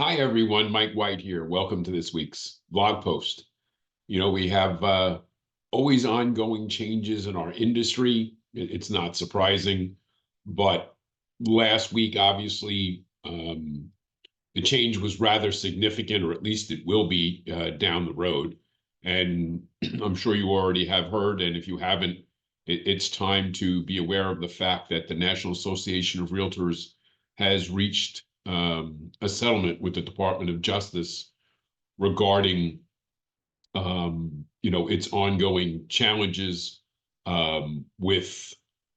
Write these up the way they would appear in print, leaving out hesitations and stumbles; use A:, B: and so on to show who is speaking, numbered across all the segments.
A: Hi, everyone. Mike White here. Welcome to this week's blog post. We have always ongoing changes in our industry. It's not surprising, but last week, obviously, the change was rather significant, or at least it will be down the road. And I'm sure you already have heard, and if you haven't, it's time to be aware of the fact that the National Association of Realtors has reached a settlement with the Department of Justice regarding, its ongoing challenges with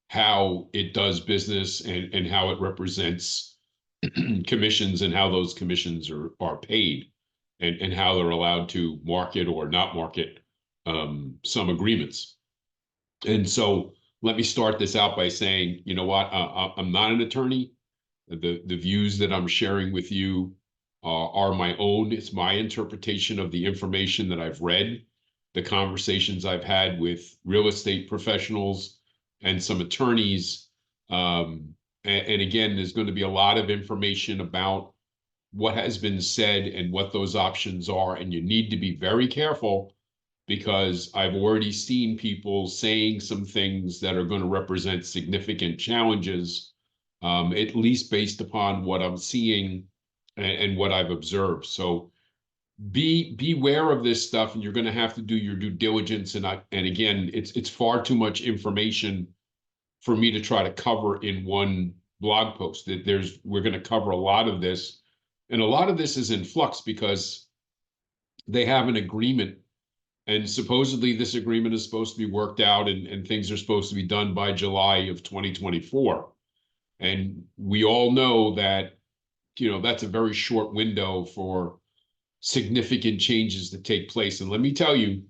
A: how it does business and how it represents commissions and how those commissions are paid and how they're allowed to market or not market some agreements. And so let me start this out by saying, you know what, I'm not an attorney. The views that I'm sharing with you are my own. It's my interpretation of the information that I've read, the conversations I've had with real estate professionals and some attorneys. And again, there's going to be a lot of information about what has been said and what those options are. And you need to be very careful because I've already seen people saying some things that are going to represent significant challenges, at least based upon what I'm seeing and what I've observed. So beware of this stuff, and you're going to have to do your due diligence. And again, it's far too much information for me to try to cover in one blog post. We're going to cover a lot of this, and a lot of this is in flux because they have an agreement. And supposedly this agreement is supposed to be worked out and things are supposed to be done by July of 2024. And we all know that, that's a very short window for significant changes to take place. And let me tell you,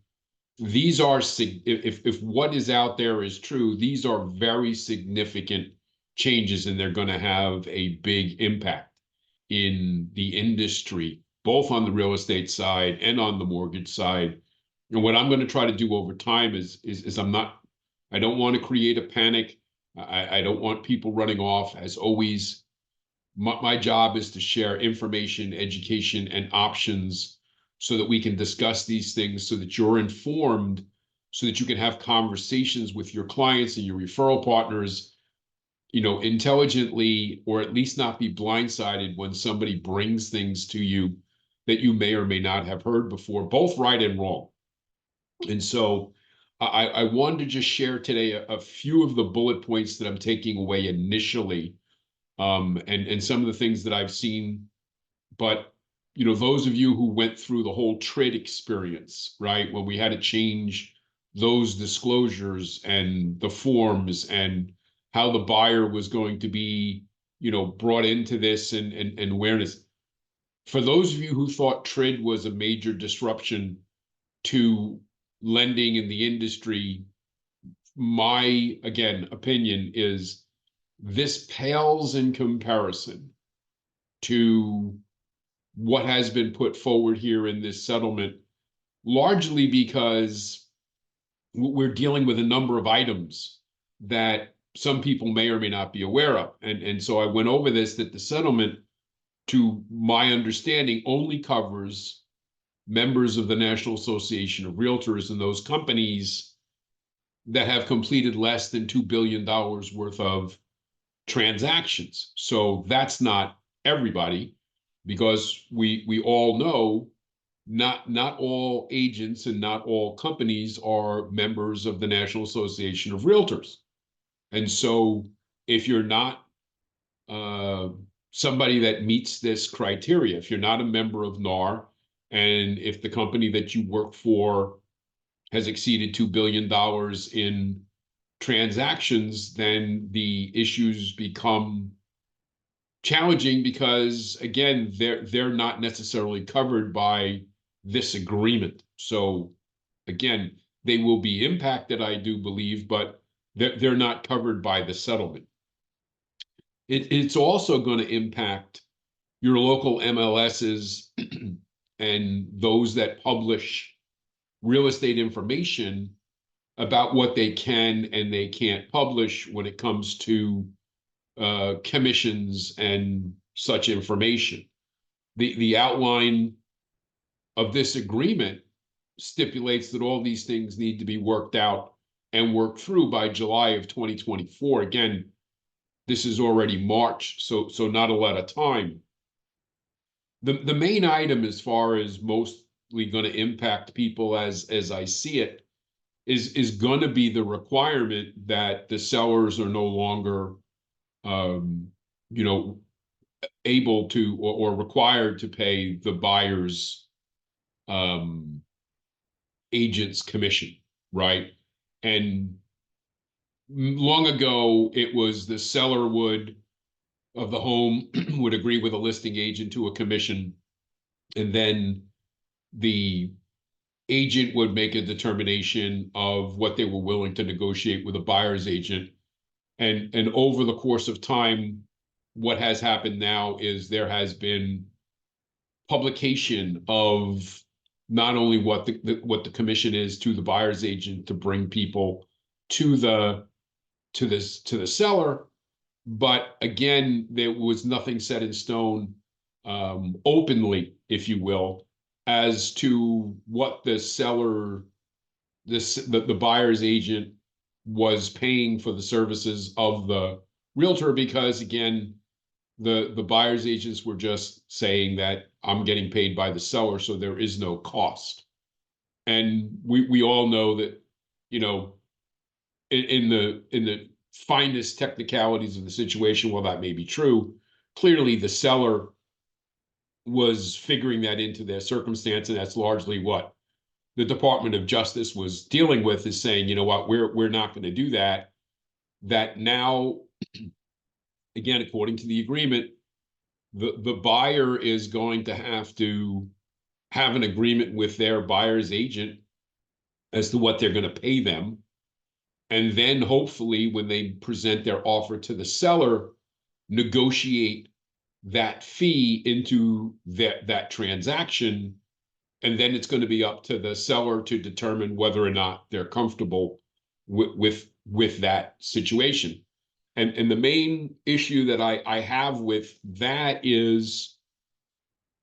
A: these are, if what is out there is true, these are very significant changes, and they're going to have a big impact in the industry, both on the real estate side and on the mortgage side. And what I'm going to try to do over time is I don't want to create a panic. I don't want people running off. As always, my job is to share information, education, and options so that we can discuss these things so that you're informed, so that you can have conversations with your clients and your referral partners, intelligently, or at least not be blindsided when somebody brings things to you that you may or may not have heard before, both right and wrong. And so I wanted to just share today a few of the bullet points that I'm taking away initially, and some of the things that I've seen. But, those of you who went through the whole TRID experience, right, when we had to change those disclosures and the forms and how the buyer was going to be, brought into this and awareness. For those of you who thought TRID was a major disruption to lending in the industry, my, again, opinion is this pales in comparison to what has been put forward here in this settlement, largely because we're dealing with a number of items that some people may or may not be aware of. And so I went over this, that the settlement, to my understanding, only covers members of the National Association of Realtors and those companies that have completed less than $2 billion worth of transactions. So that's not everybody, because we all know not all agents and not all companies are members of the National Association of Realtors. And so if you're not somebody that meets this criteria, if you're not a member of NAR, and if the company that you work for has exceeded $2 billion in transactions, then the issues become challenging because, again, they're not necessarily covered by this agreement. So again, they will be impacted, I do believe, but they're not covered by the settlement. It's also going to impact your local MLSs and those that publish real estate information about what they can and they can't publish when it comes to commissions and such information. the outline of this agreement stipulates that all these things need to be worked out and worked through by July of 2024. Again, this is already March, so not a lot of time. The main item, as far as mostly going to impact people as I see it, is going to be the requirement that the sellers are no longer you know, able to or required to pay the buyer's agent's commission, right? And long ago, it was the seller of the home would agree with a listing agent to a commission, and then the agent would make a determination of what they were willing to negotiate with a buyer's agent. And over the course of time, what has happened now is there has been publication of not only what the commission is to the buyer's agent to bring people to the seller, but again, there was nothing set in stone openly, if you will, as to what the seller, the buyer's agent was paying for the services of the realtor, because again, the buyer's agents were just saying that I'm getting paid by the seller, so there is no cost. And we all know that, you know, in the finest technicalities of the situation, while that may be true, clearly the seller was figuring that into their circumstance, and that's largely what the Department of Justice was dealing with, is saying, you know what, we're not going to do that. That now, again, according to the agreement, the buyer is going to have an agreement with their buyer's agent as to what they're going to pay them. And then hopefully when they present their offer to the seller, negotiate that fee into that transaction. And then it's going to be up to the seller to determine whether or not they're comfortable with that situation. And the main issue that I have with that is,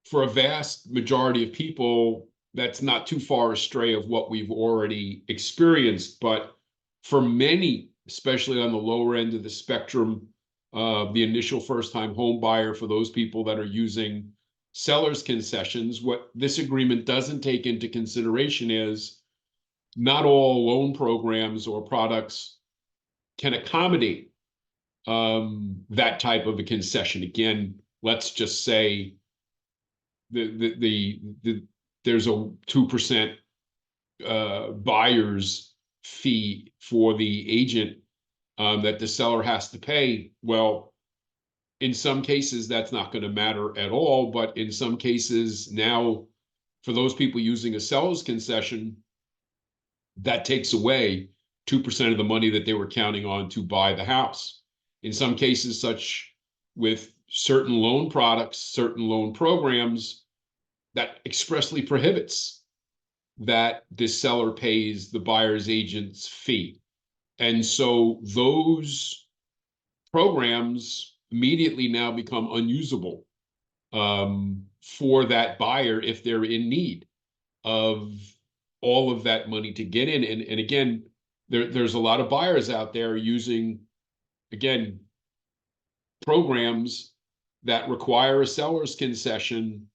A: for a vast majority of people, that's not too far astray of what we've already experienced. But for many, especially on the lower end of the spectrum, the initial first-time home buyer, for those people that are using seller's concessions, what this agreement doesn't take into consideration is not all loan programs or products can accommodate that type of a concession. Again, let's just say there's a 2% buyer's fee for the agent that the seller has to pay. Well, in some cases, that's not going to matter at all. But in some cases now, for those people using a seller's concession, that takes away 2% of the money that they were counting on to buy the house. In some cases, such with certain loan products, certain loan programs, that expressly prohibits that the seller pays the buyer's agent's fee. And so those programs immediately now become unusable for that buyer if they're in need of all of that money to get in. And again, there's a lot of buyers out there using, again, programs that require a seller's concession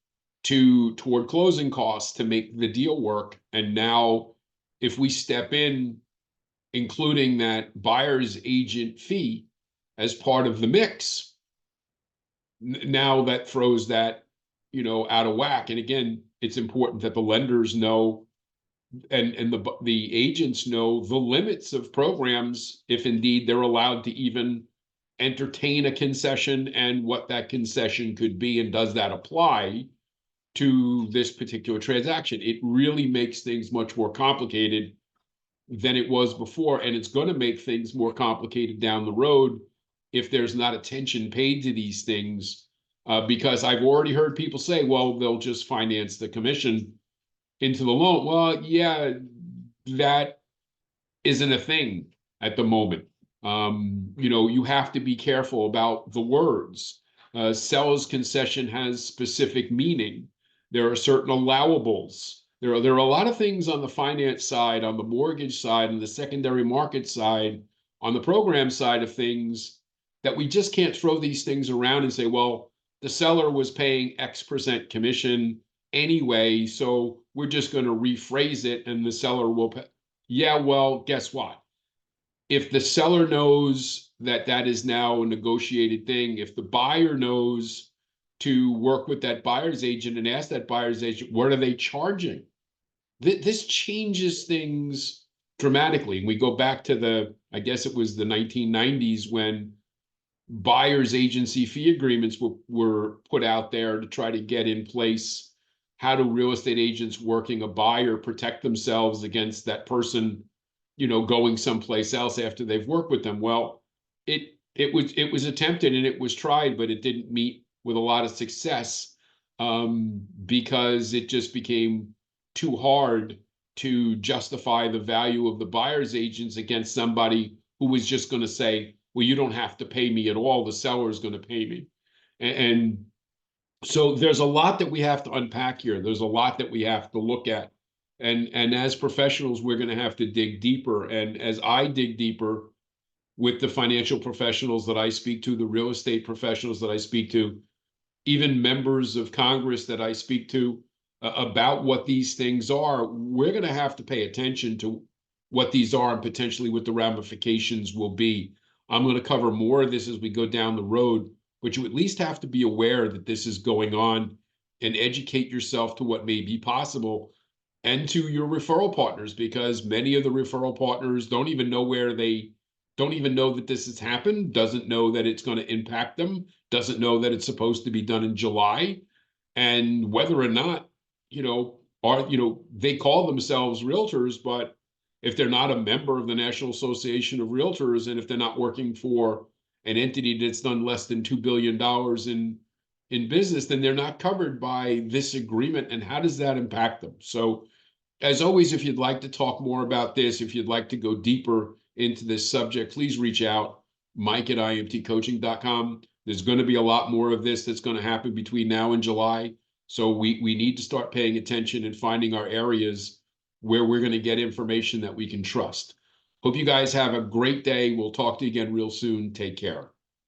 A: toward closing costs to make the deal work. And now, if we step in, including that buyer's agent fee as part of the mix, now that throws that, you know, out of whack. And again, it's important that the lenders know and the agents know the limits of programs, if indeed they're allowed to even entertain a concession, and what that concession could be, and does that apply to this particular transaction. It really makes things much more complicated than it was before, and it's going to make things more complicated down the road if there's not attention paid to these things, because I've already heard people say, well, they'll just finance the commission into the loan. Well, yeah, that isn't a thing at the moment. You know, you have to be careful about the words Seller's concession has specific meaning. There are certain allowables. There are a lot of things on the finance side, on the mortgage side, and the secondary market side, on the program side of things, that we just can't throw these things around and say, well, the seller was paying X% commission anyway, so we're just going to rephrase it and the seller will pay. Yeah, well, guess what? If the seller knows that that is now a negotiated thing, if the buyer knows to work with that buyer's agent and ask that buyer's agent, what are they charging? This changes things dramatically. And we go back to I guess it was the 1990s when buyer's agency fee agreements were put out there to try to get in place. How do real estate agents working a buyer protect themselves against that person, going someplace else after they've worked with them? Well, it was attempted and it was tried, but it didn't meet with a lot of success, because it just became too hard to justify the value of the buyer's agents against somebody who was just going to say, well, you don't have to pay me at all. The seller is going to pay me. And so there's a lot that we have to unpack here. There's a lot that we have to look at. And as professionals, we're going to have to dig deeper. And as I dig deeper with the financial professionals that I speak to, the real estate professionals that I speak to, even members of Congress that I speak to about what these things are, we're going to have to pay attention to what these are and potentially what the ramifications will be. I'm going to cover more of this as we go down the road, but you at least have to be aware that this is going on and educate yourself to what may be possible and to your referral partners, because many of the referral partners don't even know that this has happened, doesn't know that it's going to impact them, doesn't know that it's supposed to be done in July, and whether or not, they call themselves realtors, but if they're not a member of the National Association of Realtors, and if they're not working for an entity that's done less than $2 billion in business, then they're not covered by this agreement. And how does that impact them? So as always, if you'd like to talk more about this, if you'd like to go deeper into this subject, please reach out, mike@imtcoaching.com. There's going to be a lot more of this that's going to happen between now and July. So we need to start paying attention and finding our areas where we're going to get information that we can trust. Hope you guys have a great day. We'll talk to you again real soon. Take care.